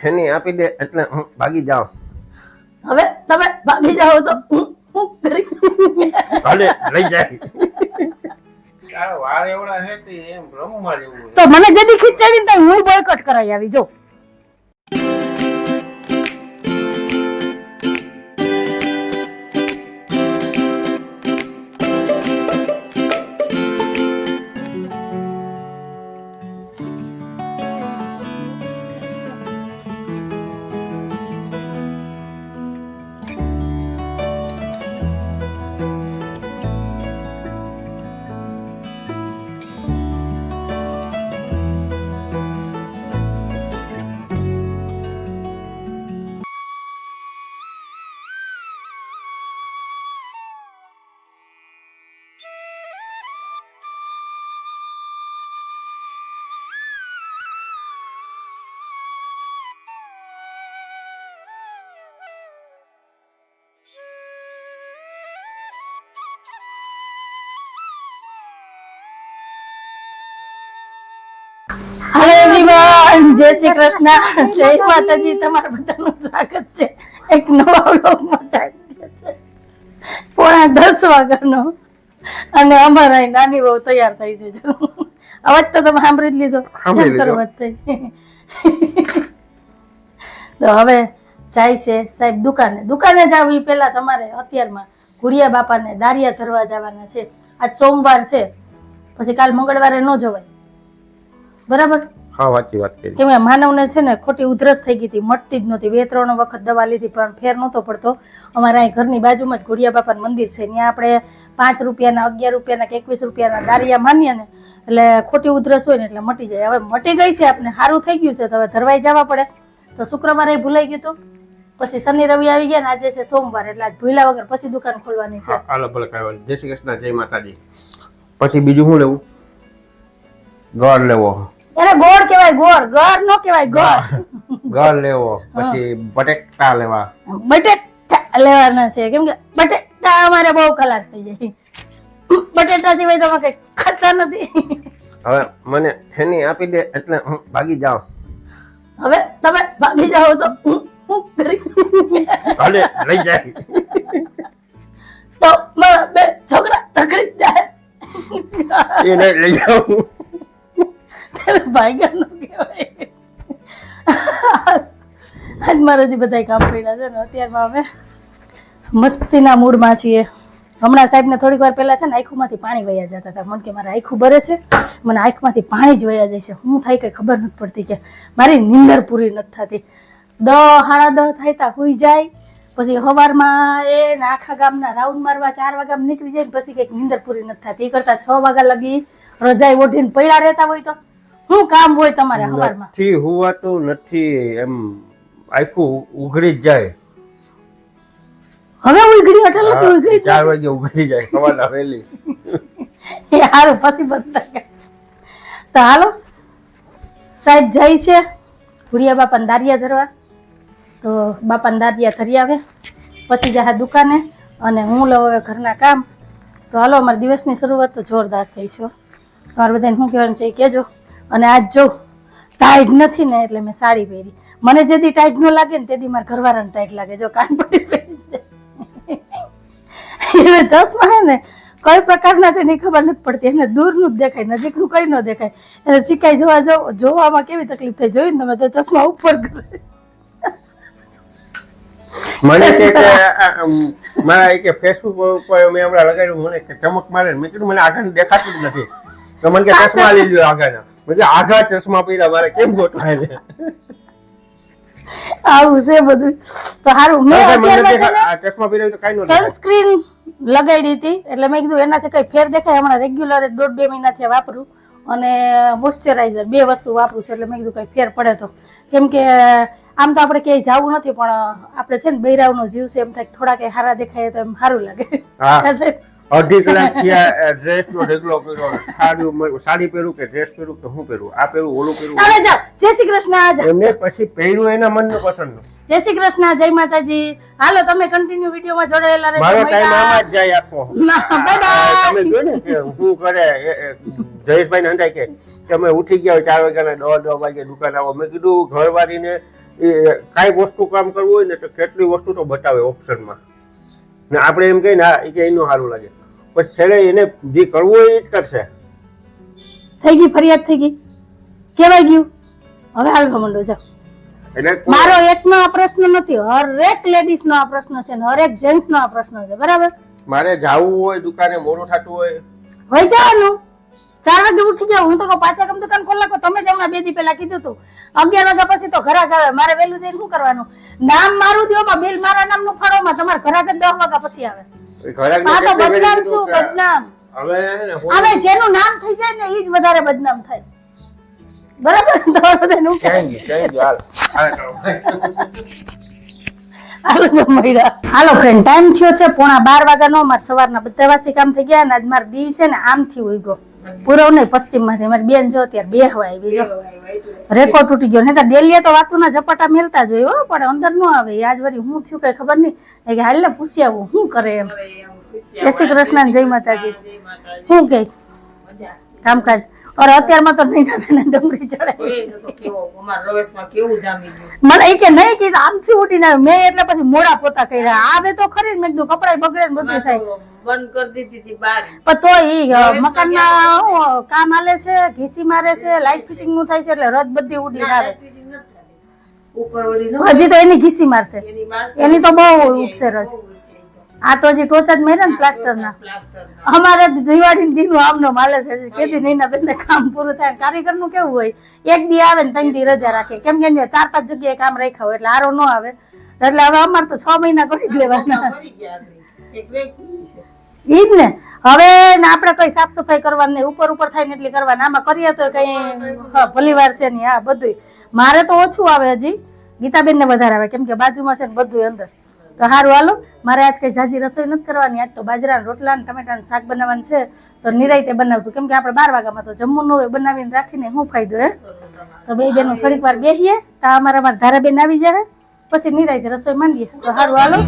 હેની આપી દે એટલે હું ભાગી જાઉં. હવે તમે ભાગી જાઓ તો હું કરી ભલે લઈ જાય. તારો વાર એવડા છે તે એમ રમવા જેવું તો મને જેથી ખીચાડી તો હું બોયકોટ કરાવી આવી જો. હેલો એવરીવન, જય શ્રી કૃષ્ણ, જય માતાજી. તમારું બધાનું સ્વાગત છે એક નવા વ્લોગમાં. પોણા 10 વાગ્યાનો અને અમારા નાની બહુ તૈયાર થઈ છે. જો અવાજ તો તમે સાંભળી જ લીધો, કેમ શરૂઆત થઈ. તો હવે જાય છે સાહેબ દુકાને જાવ. એ પેલા તમારે અત્યારમાં ઘોડિયા બાપાને દારિયા ધરવા જવાના છે. આજ સોમવાર છે, પછી કાલ મંગળવારે ન જવાય, બરાબર? હા, સાચી વાત કરી. કેમ કે માનવને છે ને ખોટી ઉધરસ થઈ ગઈ હતી, મટતી જ નહોતી. 2-3 વખત દવા લીધી પણ ફેર નહોતો પડતો. અમારા અહીં ઘરની બાજુમાં જ ઘોડિયા બાપાનું મંદિર છે, ત્યાં આપણે 5 રૂપિયાના, 11 રૂપિયાના કે 21 રૂપિયાના દારિયા માનીએ ને એટલે ખોટી ઉધરસ હોય ને એટલે મટી જાય. હવે મટી ગઈ છે, આપણે સારું થઈ ગયું છે, તો હવે ધરવાઈ જવા પડે. તો શુક્રવારે ભૂલાઈ ગયું હતું, પછી શનિ રવિ આવી ગયા ને આજે છે સોમવાર, એટલે આજ ભૂલા વગર પછી દુકાન ખોલવાની છે. હાલો ભલે કાંઈ જય શ્રી કૃષ્ણ, જય માતાજી. પછી બીજું શું લેવું? ગોળ લેવો. એને ગોળ કહેવાય, ગોળ નો કહેવાય, ગોળ લેવો. પછી બટેટા લેવા. બટેટા લેવાના છે, કેમ કે બટેટા અમારે બહુ ખલાસ થઈ જાય. બટેટા સિવાય તો કઈ ખાતા નથી. હવે મને હેની આપી દે એટલે હું ભાગી જાઉં. હવે તમે ભાગી જાઓ તો હું કરી ભલે લઈ જાય. તો મારા 2 છોકરા તકડી જાય. એ નહીં લઈ જાઉં. ભાગ્યા નો કહેવાય. આજ મારે જે બધા કામ પડ્યા છે ને, અત્યારમાં અમે મસ્તીના મૂડમાં છીએ. હમણાં સાહેબને થોડીક વાર પહેલા છે ને આંખોમાંથી પાણી વયા જતા હતા. મને કે મારે આંખું ભરે છે, મને આંખમાંથી પાણી જ વયા જાય છે. હું થાય કઈ ખબર નથી પડતી, કે મારી નીંદર પૂરી નથી થતી. 10-10:30 થાય તા સુઈ જાય, પછી સવારમાં એ આખા ગામના રાઉન્ડ મારવા 4 વાગ્યામાં નીકળી જાય, પછી કઈક નીંદર પૂરી નથી થતી. એ કરતા 6 વાગ્યા લગી રજાઈ ઓઢીને પડ્યા રહેતા હોય તો શું કામ હોય તમારે સવારમાં? નથી હુવાતું નથી, એમ આખું ઉઘડી જ જાય. હવે ઉઘડી અટલ નથી, ઉઘડી 4 વાગે ઉઘડી જાય સવારના વહેલી. હારું પછી બધા. તો હાલો સાહેબ જાય છે ઘોડિયા બાપાને દારિયા ધરવા, તો બાપાને દારિયા ધરી આવે પછી જાય દુકાને, અને હું લઉં હવે ઘરના કામ. તો હાલો, અમારા દિવસની શરૂઆત તો જોરદાર થઈ છે. તમારે બધાને શું કહેવાનું છે એ કહેજો. અને આજ જો ટાઈટ નથી ને એટલે મેં સાડી પહેરી. મને જેથી ટાઈટ ન લાગે ને તેથી મારા ઘરવાળાને ટાઈટ લાગે. જો કાનપટ્ટી પહેરી એને ચશ્મા હે ને કઈ પ્રકારના છે ને ખબર નથી પડતી. એને દૂરનું જ દેખાય, નજીકનું કઈ ન દેખાય. એને સિકાઈ જોવામાં કેવી તકલીફ થાય જોઈને તમે તો ચશ્મા ઉપર કરે. મને કે મારા કે ફેસબુક ઉપર મેં હમણાં લગાડ્યું, મને કે ચમક મારે. મેં કીધું મને આગળ દેખાતું જ નથી, તો મને કે ચશ્મા લઈ લ્યો આગળના. મેં આગળ ચશ્મા પહેર્યા, મારે કેમ ગોઠવાય? આવું છે બધું. તો સારું, મેં ચશ્મા પહેર્યા તો કઈ સનસ્ક્રીન લગાડી હતી, એટલે મેં કીધું એનાથી કઈ ફેર દેખાય. હમણાં રેગ્યુલર 1.5-2 મહિનાથી વાપરું, અને મોઇશ્ચરાઇઝર 2 વસ્તુ વાપરું છું, એટલે મેં કીધું કઈ ફેર પડે તો. કેમ કે આમ તો આપણે ક્યાંય જવું નથી, પણ આપણે છે ને બૈરાવનો જીવ છે, એમ થાય થોડા કઈ સારા દેખાય તો એમ સારું લાગે. અઢી કલાક થયા ડ્રેસ નો ઢગલો કર્યો. સાડી પહેરું કે ડ્રેસ પહેરું કે હું પહેરું, આ પહેરું ઓલું પહેરું. જય શ્રી કૃષ્ણ. એમને પછી પહેર્યું એના મનનો પસંદ. જય શ્રી કૃષ્ણ, જય માતાજી. હાલો તમે કન્ટિન્યુ વિડીયોમાં જોડાયેલા રહેજો. મારો ટાઈમ આમાં જ જાય આખો. તમે જો ને કે હું કરે જયેશભાઈ ને હંધાય કે તમે ઉઠી ગયા 4 વાગ્યાના 10 વાગે દુકાન આવો. મેં કીધું ઘરવાળીને એ કાંઈ વસ્તુ કામ કરવું હોય ને તો કેટલી વસ્તુ તો બતાવે ઓપ્શનમાં ને આપણે એમ કહીએ ને હા એ કે એનું સારું લાગે પણ છેલ્લે એને જે કરવું હોય એ જ કરશે. થઈ ગઈ ફરિયાદ થઈ ગઈ કેવાય ગયું હવે હાલવા માંડો જાઓ. એટલે મારો એકનો આ પ્રશ્ન નથી, હરેક લેડીઝ નો આ પ્રશ્ન છે ને હરેક જેન્ટ્સ નો આ પ્રશ્ન છે. બરાબર, મારે જાવું હોય દુકાને મોડું થતું હોય હોય જવાનું 4 વાગે ઉઠી જાવ. હું તો 5 વાગે દુકાન ખોલી નાખો. તમે જ હમણાં 2 દી પહેલા કીધું તું 11 વાગ્યા પછી તો ઘરાક આવે. મારે વહેલું જઈને શું કરવાનું? નામ મારું દો બિલ મારા નામનું ફાળોમાં, તમારે ઘરાક જ 10 વાગ્યા પછી આવે. આ તો બદનામ શું બદનામ. હવે જેનું નામ થઈ જાય ને એ જ વધારે બદનામ થાય. બરાબર, હાલો ફ્રેન્ડ, ટાઈમ થયો છે 11:15 વાગ્યાનો. મારા સવારના બધા વાસી કામ થઈ ગયા. આજ મારા દી છે ને આમથી ઉગ્યો પૂરવ નહીં પશ્ચિમ માંથી. મારી બેન જો ત્યારે બેહવા આવી, જો રેકોર્ડ તૂટી ગયો. નહીં તો ડેલીએ તો વાતુના ઝપાટા મેલતા જ હોય પણ અંદર ન આવે. આજ વળી હું થયું કઈ ખબર નહીં. કે હાલ ને પૂછી આવું શું કરે એમ. જય શ્રી કૃષ્ણ, જય માતાજી. શું કે કામકાજ? અરે અત્યારમાં તો નહીં ના ડુંગળી ચડાવી મને એ કે નહીં કે આમથી ઉડીને મેં એટલે પછી મોડા પોતા કર્યા. આવે તો ખરી મેં કીધું કપડા બગડે ને બધું થાય બંધ કરી દીધી બાર. પણ તો ઈ મકાનમાં કામ હાલે છે, ઘીસી મારે છે, લાઈટ ફિટિંગ નું થાય છે એટલે રદ બધી ઉડી આવે. હજી તો એની ઘીસી મારશે, એની તો બહુ ઉઠશે રજ. આ તો હજી ટોચ જ મેરે ને પ્લાસ્ટર ના. અમારે દિવાળી દીનું આમનો માલે છે. કેદી નહીના બેન કામ પૂરું થાય. કારીગર નું કેવું હોય, 1 દી આવે ને 3 દી રજા રાખે. કેમ કે 4-5 જગ્યાએ કામ રાખ્યા હોય એટલે આરો ન આવે. એટલે હવે અમારે તો 6 મહિના કરી જ લેવાના. ઈ જ ને. હવે આપણે કઈ સાફ સફાઈ કરવાની નહીં, ઉપર થાય ને એટલી કરવાની. આમાં કરીએ તો કઈ ભલી વાર છે નહીં. હા બધું મારે તો ઓછું આવે, હજી ગીતાબેન ને વધારે આવે કેમ કે બાજુમાં છે ને બધું અંદર. તો સારું હાલો, મારે આજ કઈ જાજી રસોઈ નથી કરવાની. આજ તો બાજરાના રોટલા ને ટમેટાનું શાક બનાવવાનું છે. તો નિરાયતે બનાવશું કેમ કે આપણે 12 વાગ્યામાં તો જમવું ન હોય. બનાવીને રાખીને શું ફાયદો હે. તો બે બેનો થોડીક વાર બેસીએ તો અમારા ધારાબેન આવી જાય પછી નિરાયતે રસોઈ માંડીએ. તો સારું હાલો.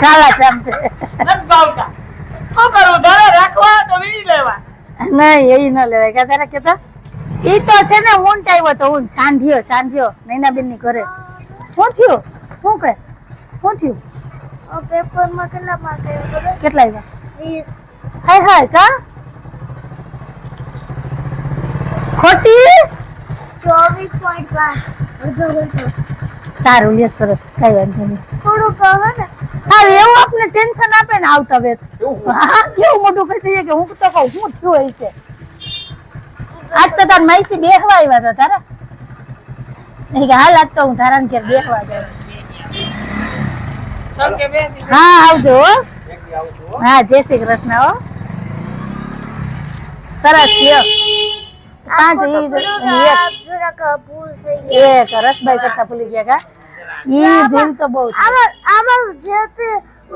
કાલા ચામ છે નહીં, એ ન લેવાય. કે તારે કેતા ઈ તો છે ને ઊંટ આવ્યો તો ઊંટ સાંઢ્યો નૈનાબેન ની ઘરે. શું થયું? શું કે શું થયું? પેપરમાં કેટલા માર્ક આવ્યા? કેટલા આવ્યા? 20. હાય હાય કા ખોટી 24.5. સારું લે, સરસ, કઈ વાંધો નહીં. થોડુંક આવે ને. હા એવું આપણે ટેન્શન આપે ને આવતા વેત. હા કેવું મોટું કહી દઈએ કે હું તો કહું શું થયું હોય છે. આજ તો તાર માઈસી બેહવા આવ્યા હતા તારા. નહીં કે હાલ આજ તો હું તારા ઘેર બેહવા જાઉં. હા આવજો હો. હા જય શ્રી કૃષ્ણ હો. સરસ લ્યો. પાંચ એક રસભાઈ કરતા ભૂલી ગયા કા. ઈ ભૂલ તો બહુ છે. આમાં જે તે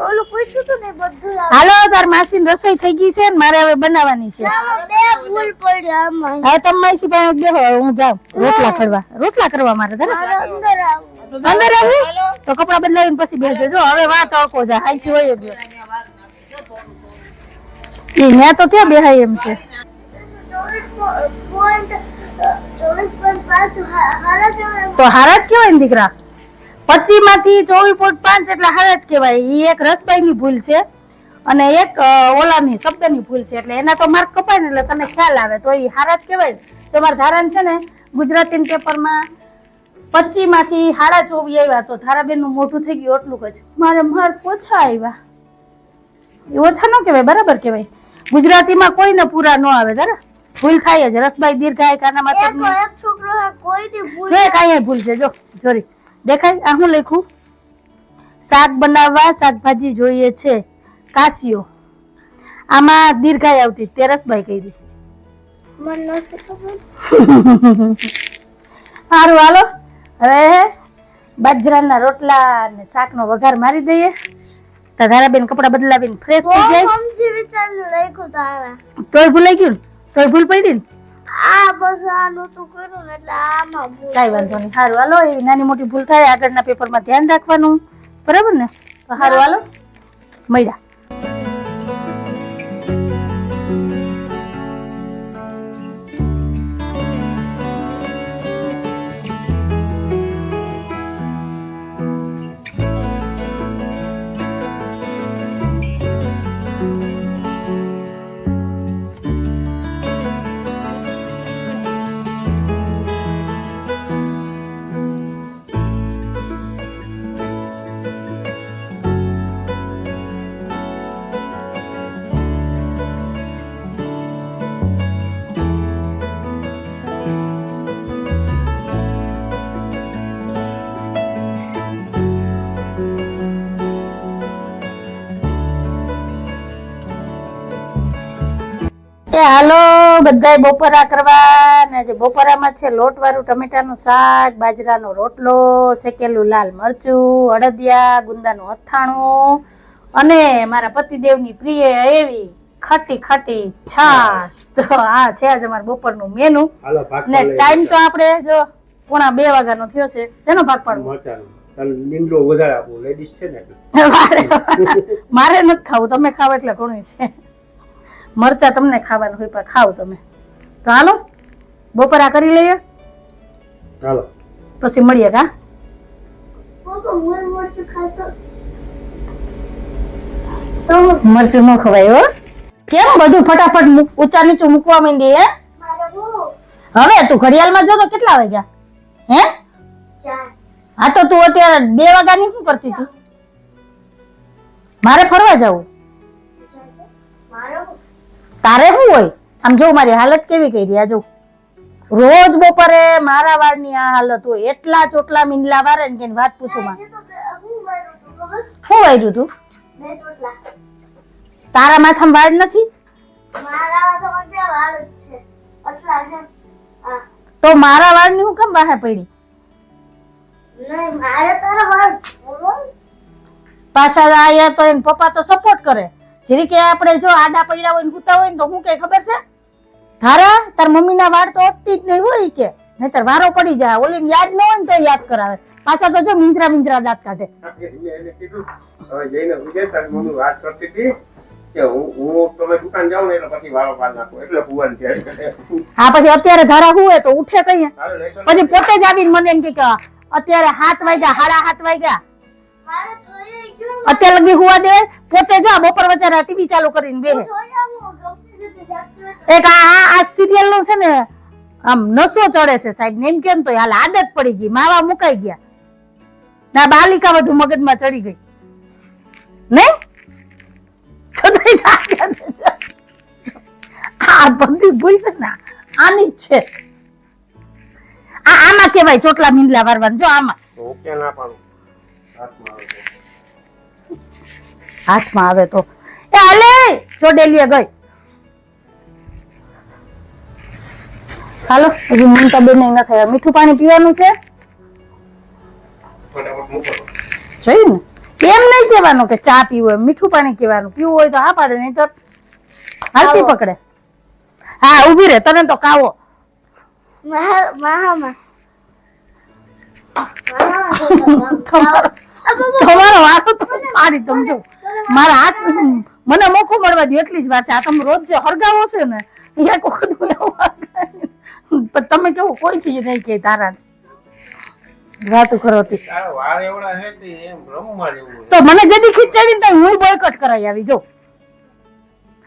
ઓલું પૂછ્યું તું ને બધું. હાલો તાર માસી રસોઈ થઈ ગઈ છે ને મારે હવે બનાવવાની છે. બે ભૂલ પડી આમાં. હવે તમે માસી પાસે બેહો, હું જાઉં રોટલા કરવા મારે. અંદર આવું. અંદર આવું તો કપડા બદલાવીને પછી બેસજો. જો હવે વાત અળકો જા આઈથી હોય ગયો. ઈ ન્યા તો ક્યાં બેહાય એમ છે. 24.5 તો હારા જ કેવાય ને દીકરા. 25 માંથી 24.5 એટલે હારા જ કેવાય. ઈ એક રસબાઈ ની ભૂલ છે અને એક ઓલાની શબ્દની ભૂલ છે. એટલે એના તો માર્ક કપાય ને એટલે તને ખ્યાલ આવે તો ઈ હારા જ કેવાય. જો મારા ધારાન છે ને ગુજરાતી પેપરમાં 25 માંથી 24.5 આવ્યા તો ધારાબેન નું મોઢું થઈ ગયું એટલું જ. મારે માર્ક ઓછા આવ્યા. એ ઓછા ન કેવાય, બરાબર કેવાય. ગુજરાતીમાં કોઈને પૂરા ન આવે તારા. ભૂલ થાય જ. રસબાઈ દીર્ઘાય કાના માત્ર એક છોકરો કોઈ દી ભૂલ જો કાંઈ ભૂલ છે. જો જોરી દેખાય આ હું લખ્યું? શાક બનાવવા શાકભાજી જોઈએ છે કાશીઓ. આમાં દીર્ઘાય આવતી તે રસબાઈ કરી. મને નથી ખબર. સારું હાલો બાજરાના રોટલા અને શાકનો વઘાર મારી દઈએ તો ધારાબેન કપડા બદલાવીને ફ્રેશ થઈ જાય. સમજી વિચારીને લખ્યું તારે તોય ભૂલાઈ ગયું ને? તોય ભૂલ પડી ને? આ બસ આ નહોતું કર્યું ને એટલે આમાં ભૂલ કાંઈ વાંધો નહીં. સારું હાલો, એવી નાની મોટી ભૂલ થાય આગળના પેપરમાં ધ્યાન રાખવાનું, બરાબર ને? તો સારું હાલો, મળ્યા. એ હાલો બધાય બપોરા કરવા ને જે બપોરામાં છે લોટ વાળું ટમેટાનું શાક, બાજરાનો રોટલો, શેકેલું લાલ મરચું, અડદિયા, ગુંદાનું અથાણું અને મારા પતિદેવની પ્રિય એવી ખટી ખટી છાશ. તો આ છે આજે અમારું બપોરનું મેનુ. હાલો ભાગ ને ટાઈમ તો આપણે જો 1:30 વાગ્યાનો થયો છે. શેનો ભાગ પાડવો? નિંદો વધારે આપો, લેડીઝ છે ને. મારે નથી ખાવું, તમે ખાવ એટલે ઘણું છે. મરચા તમને ખાવાનું હોય પણ ખાવ તમે. તો હાલો બપોરા કરી લઈએ, હાલો પછી મળીએ. કા પપ્પા મોર મોર ખાતો મરચું ન ખવાય હો. કેમ બધું ફટાફટ ઊંચા નીચું મૂકવા માંડી હે? મારે બહુ હવે તું ઘડિયાળમાં જો તો કેટલા વાગ્યા હે? ચાર હા તો તું અત્યારે 2 વાગ્યાની શું કરતી હતી? મારે ફરવા જવું. મારે તારે શું હોય? આમ જો મારી હાલત કેવી કરી. આ જો રોજ બપોરે મારા વાળની આ હાલત હોય. એટલા ચોટલા મીંડલા વારે ને કે વાત પૂછું માં. આજે તો હું વાળું તું ખબર શું વાર્યું તું? 2 ચોટલા તારા માથામાં વાળ નથી મારા તો ક્યાં વાળ જ છે આટલા છે હા તો મારા વાળની હું કેમ બહાર પડી? નહીં મારે તારા વાળ બોલો પાછા આયા તો એને પપ્પા તો સપોર્ટ કરે. જેરી કે આપણે જો આડા પડ્યા હોય ને સૂતા હોય ને તો હું કઈ ખબર છે? ધારા તાર મમ્મીના વાળ તો અટતી જ નહીં હોય કે નહીતર વારો પડી જાય. ઓલી યાદ ન હોય ને તો યાદ કરાવે. પાછા તો જો મિંજરા મિંજરા દાંત કાઢે. એને કીધું હવે જઈને વિજય તારી મમ્મી વાત કરતી હતી કે હું તમે દુકાન જાઉં ને એટલે પછી વાળો પાડ નાખો એટલે ભુવન ત્યારે હા પછી અત્યારે ધારા હોય તો ઉઠે કઈ? હાલો લેસન પછી પોતે જ આવીને મને એમ કે અત્યારે 7 વાગ્યા 7:30 વાગ્યા મારે થઈ ગયું અત્યારે લગી હુવા દે. પોતે જો બપોર વચ્ચે ટીવી ચાલુ કરીને બેહે. જોયા હું ગમતી રીતે જાગતી એક આ સિરિયલ નું છે ને આમ નસો ચડે છે સાહેબ ને એમ કેમ તો હાલ આદત પડી ગઈ. માવા મુકાઈ ગયા ના બાલિકા બધું મગજમાં ચડી ગઈ નહીં? આ બધી ભૂલ છે ને આની જ છે. આમાં કેવાય ચોટલા મીંડલા વારવાનું. જો આમાં હું ક્યાં ના પાડું હાથમાં આવે તો. હાથમાં આવે તો એ હાલે ચોડેલીએ ગઈ. હાલો હજી મમતા બેન ન થાય. મીઠું પાણી પીવાનું છે ફટાફટ મૂકો જોયું ને? એમ નહીં કહેવાનું કે ચા પીવું હોય, મીઠું પાણી કહેવાનું. પીવું હોય તો હા પાડે, નહીં તો હાલતી પકડે. હા ઊભી રે, તને તો કાવો માહામાં તમારો વારો તો પાડી તમે જો મારા હાથ મને મોકો મળવા દો એટલી જ વાર છે. આ તમે રોજ જે હરગાવો છે ને એક વખત હું એવું હરગાવી. પણ તમે કેવું કોઈ થી નહીં કે તારા વાતું કરો હતી તારા વાળ એવડા છે તે એમ રમવા જેવું તો મને જેથી ખીચડી તો હું બોયકટ કરાવી આવી. જો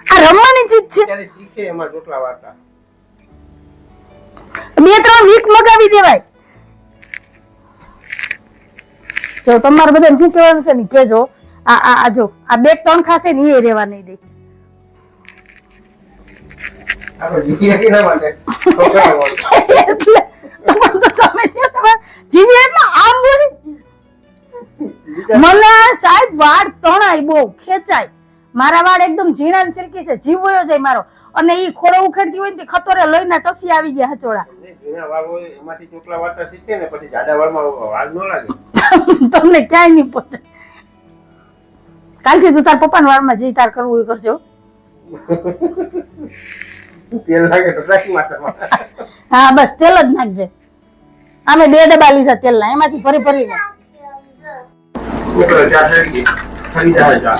આ રમવાની ચીજ છે. ત્યારે શીખે એમાં ચોટલા વાળતા 2-3 વીક મગાવી દેવાય. જો તમારે બધા શું કહેવાનું છે ને કેજો. આ જો આ 2-3 ખાશે ને એ રહેવા નહીં દે. આપણે જીતી નથી ના માટે છોકરા હોય. એટલે તો તમે જે તમારે જીવી એટલે આમ બોલી. મને સાહેબ વાળ તણાય બહુ ખેંચાય. મારા વાળ એકદમ ઝીણા ને સિલ્કી છે. જીવ વયો જાય મારો. અને ઈ ખોળો ઉખેડતી હોય ને તે ખતોરે લઈને ટસી આવી ગયા હચોડા. ઝીણા વાળ હોય એમાંથી ચોટલા વાળતા શીખે ને પછી જાડા વાળમાં વાળ ન લાગે. તમને ક્યાંય નહીં પહોંચે. કાલથી તું તાર પપ્પાના વાળમાં જે તાર કરવું એ કરજો. તેલ લાગે તો રાખી માથામાં. હા બસ તેલ જ નાખજે. અમે 2 ડબ્બા લીધા તેલના, એમાંથી ભરી ભરીને. છોકરો ચા થઈ ગઈ. ફરી જાય ચા.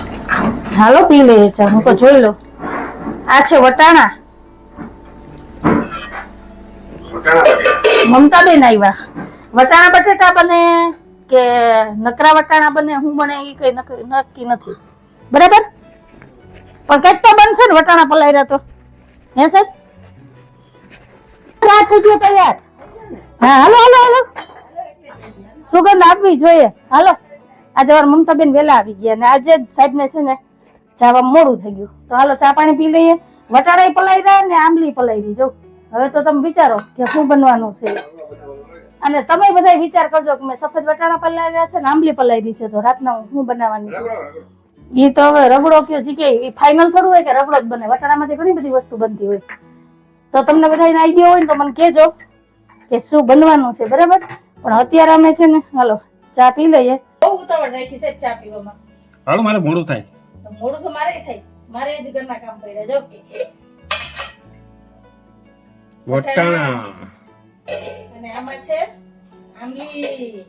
હાલો પી લઈએ ચા. હું તો જોઈ લો. આ છે વટાણા. મમતાબેન આવ્યા. વટાણા બટેટા બને કે નકરા વટાણા બને, હું બને એ કઈ નક્કી નથી, બરાબર? પણ કઈક તો બનશે ને વટાણા પલાયરા તો. હે સાહેબ? ચા થઈ ગયો તૈયાર. હા હાલો હાલો હાલો, સુગંધ આપવી જોઈએ. હાલો, આજે વાર મમતાબેન વેલા આવી ગયા ને આજે સાહેબ ને છે ને જવા મોડું થઈ ગયું. તો હાલો ચા પાણી પી લઈએ. વટાણા પલાયરા ને આંબલી પલાયરી. જો હવે તો તમે વિચારો કે શું બનવાનું છે, અને તમે બધા વિચાર કરજો કે મેં સફેદ વટાણા પલાળ્યા છે ને આંબલી પલાળી છે, તો રાતના હું બનાવવાની છું. એ તો હવે રગડો કયો જી કે ફાઇનલ થોડું હોય કે રગડો જ બને. વટાણામાંથી ઘણી બધી વસ્તુ બનતી હોય. તો તમને બધાને આઈડિયા હોય ને તો મને કહેજો કે શું બનવાનું છે, બરાબર? પણ અત્યારે અમે છે ને હાલો ચા પી લઈએ. બહુ ઉતાવળ રાખી છે ચા પીવામાં. હાલો મારે મોડું થાય. મોડું તો મારે થાય, મારે જ ઘરના કામ પડ્યા. જો વટાણા અને આમાં છે આંબલી.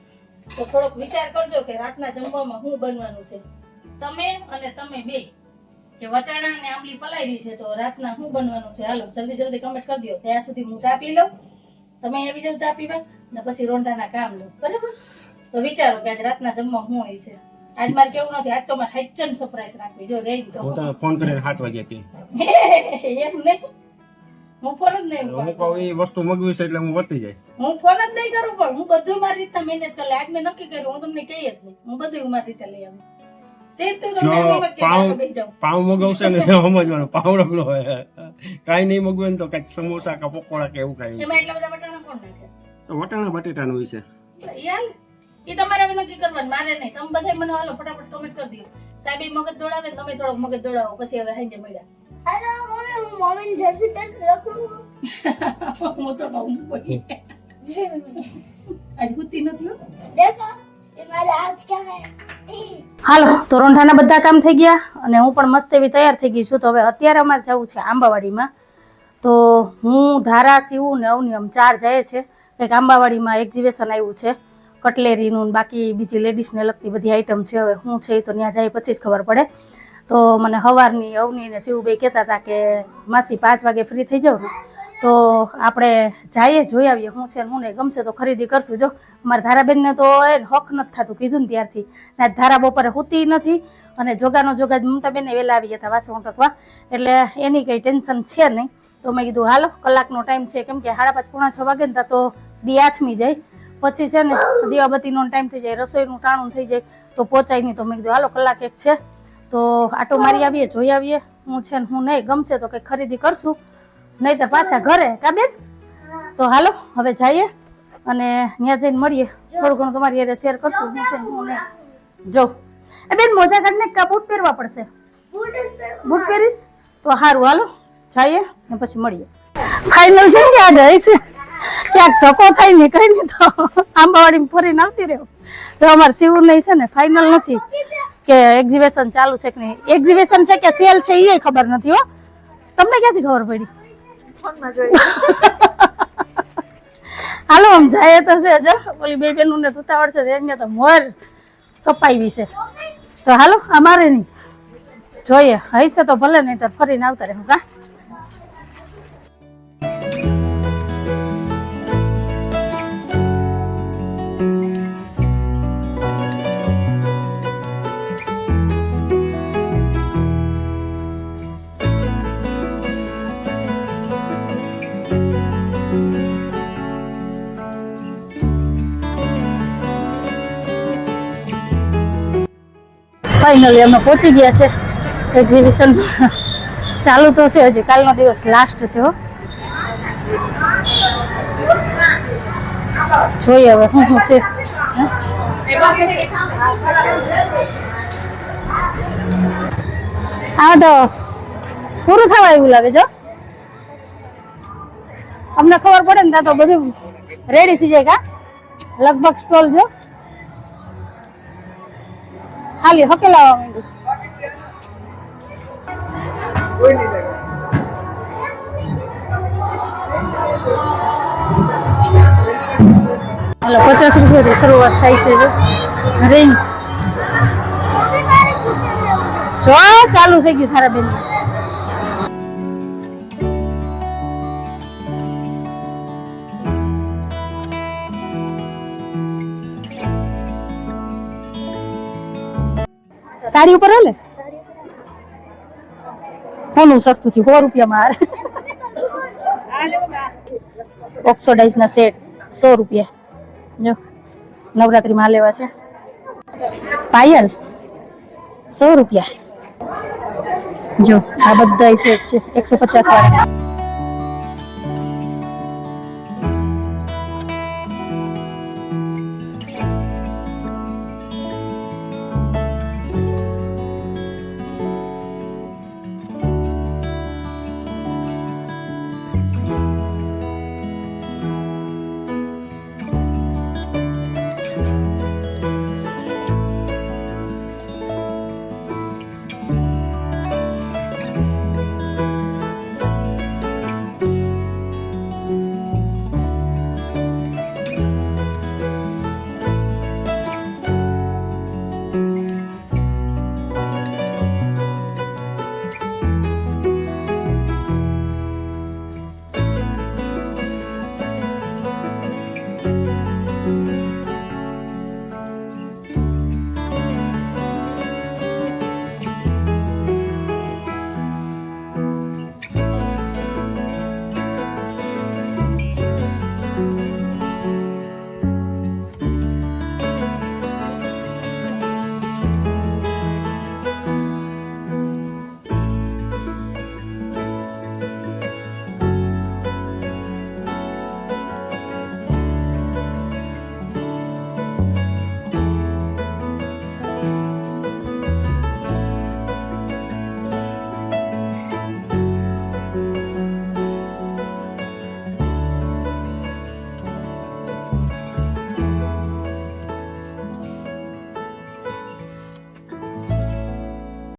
તો થોડોક વિચાર કરજો કે રાતના જમવામાં શું બનવાનું છે. તમે અને તમે બે કે વટાણા અને આંબલી પલાળી છે તો રાતના શું બનવાનું છે. હાલો જલ્દી જલ્દી કમેન્ટ કરી દો. ત્યાં સુધી હું ચા પી લઉં, તમે આવી જાવ ચા પીવા ને પછી રોંઢાના કામ લો, બરાબર? તો વિચારો કે આજ રાતના જમવા શું હોય છે. આજ મારે કેવું નથી, આજ તો મારે હાઈચન સરપ્રાઈઝ રાખવી. જો રેડી તો હું તને ફોન કરીને 7 વાગ્યા કે એમ નહીં, હું ફોન જ નહીં હું કહું એ વસ્તુ મગવી છે એટલે હું વર્તી જાય. હું ફોન જ નહીં કરું, પણ હું બધું મારી રીતે મેનેજ કરી લે. આજ મેં નક્કી કર્યું, હું તમને કહી જ નહીં, હું બધું મારી રીતે લઈ આવું. પાવ મગવશે ને સમજવાનું પાવ રગડો હોય. કાંઈ નહીં મગવે તો કઈ સમોસા કે પકોડા કે એવું કાંઈ. એમાં એટલા બધા વટાણા કોણ નાખે? તો વટાણા બટેટાનું વિશે યાર એ તમારે હવે નક્કી કરવાનું, મારે નહીં. તમે બધા મને હાલો ફટાફટ કમેન્ટ કરી દો. સાહેબ મગજ દોડાવે, તમે થોડોક મગજ દોડાવો, પછી હવે હાંજે મળ્યા. હેલો મમ્મી, હું મમ્મીની જર્સી પેન્ટ લખું. હું તો બહુ બોલી આજ કુતી નથી હો. દેખો ये मेरा आज क्या है. હાલો તો રોંઢાના બધા કામ થઈ ગયા અને હું પણ મસ્ત એવી તૈયાર થઈ ગઈ છું. તો હવે અત્યારે અમારે જવું છે આંબાવાડીમાં. તો હું, ધારા, શિવું ને અવની આમ 4 જાય છે. કંઈક આંબાવાડીમાં એક્ઝિબિશન આવ્યું છે કટલેરીનું, બાકી બીજી લેડીઝને લગતી બધી આઈટમ છે. હવે હું છે તો ત્યાં જાય પછી જ ખબર પડે. તો મને સવારની અવની ને શિવભાઈ કહેતા હતા કે માસી 5 વાગે ફ્રી થઈ જાવ ને તો આપણે જઈએ, જોઈ આવીએ શું છે હું નહીં. ગમશે તો ખરીદી કરશું. જો અમારા ધારાબેનને તો એ હક નથી થતું કીધું ને ત્યારથી. ધારા બપોરે સૂતી નથી અને જોગાનો જોગા જ મમતાબેનને વહેલા આવી ગયા હતા વાસણ ટકવા, એટલે એની કંઈ ટેન્શન છે નહીં. તો મેં કીધું હાલો કલાકનો ટાઈમ છે, કેમ કે 5:30 પોણા 6 વાગે ને તો દી આથમી જાય, પછી છે ને દીવાબત્તીનો ટાઈમ થઈ જાય, રસોઈનું ટાણું થઈ જાય તો પહોંચાય નહીં. તો મેં કીધું હાલો કલાક એક છે તો આટો મારી આવીએ, જોઈ આવીએ હું છે ને હું નહીં. ગમશે તો કંઈક ખરીદી કરશું, નહીં તો પાછા ઘરે. કા બેન? તો હાલો હવે જઈએ અને ત્યાં જઈને મળીએ. થોડું ઘણું તમારી યારે શેર કરશું હું છે હું નહીં. જો એ બેન મોજા કાઢને બૂટ પહેરવા પડશે. બૂટ પહેરીશ તો સારું. હાલો જઈએ ને પછી મળીએ. ફાઇનલ છે ને આજે છે ક્યાંક ધક્કો થાય ને કઈ નહીં તો આંબાવાડી ફરીને આવતી રહ્યો. તો અમારે શિવું નહીં છે ને ફાઇનલ નથી કે એક્ઝિબિશન ચાલુ છે કે નહીં. એક્ઝિબિશન છે કે સેલ છે એ ખબર નથી હો. તમને ક્યાંથી ખબર પડી? હાલો આમ જાય તો છે. જો ઓલી 2 બેનું ને ઉતાવળ છે એને તો મોર કપાવી છે. તો હાલો અમારે નહીં, જોઈએ હશે તો ભલે, નહીં તો ફરીને આવતા રહે. કા ફાઇનલી અમે પહોંચી ગયા છે એક્ઝિબિશન. ચાલુ તો છે હજી, કાલનો દિવસ લાસ્ટ છે હો. જોઈએ હવે શું શું છે. હા તો પૂરું થવા એવું લાગે. જો અમને ખબર પડે ને ત્યાં તો બધું રેડી થઈ જાય કા લગભગ સ્ટોલ જો ખાલી હકેલાવા માંડ્યું. હાલો 50 રૂપિયાથી શરૂઆત થાય છે જો રિંગ જો ચાલુ થઈ ગયું તારા બેન. સાડી ઉપર હાલે કોનું સસ્તું થયું 100 રૂપિયામાં ઓક્સોડાઇઝ ના સેટ 100 રૂપિયા જો નવરાત્રી માં લેવા છે. પાયલ 100 રૂપિયા જો આ બધા સેટ છે 150 વાળા.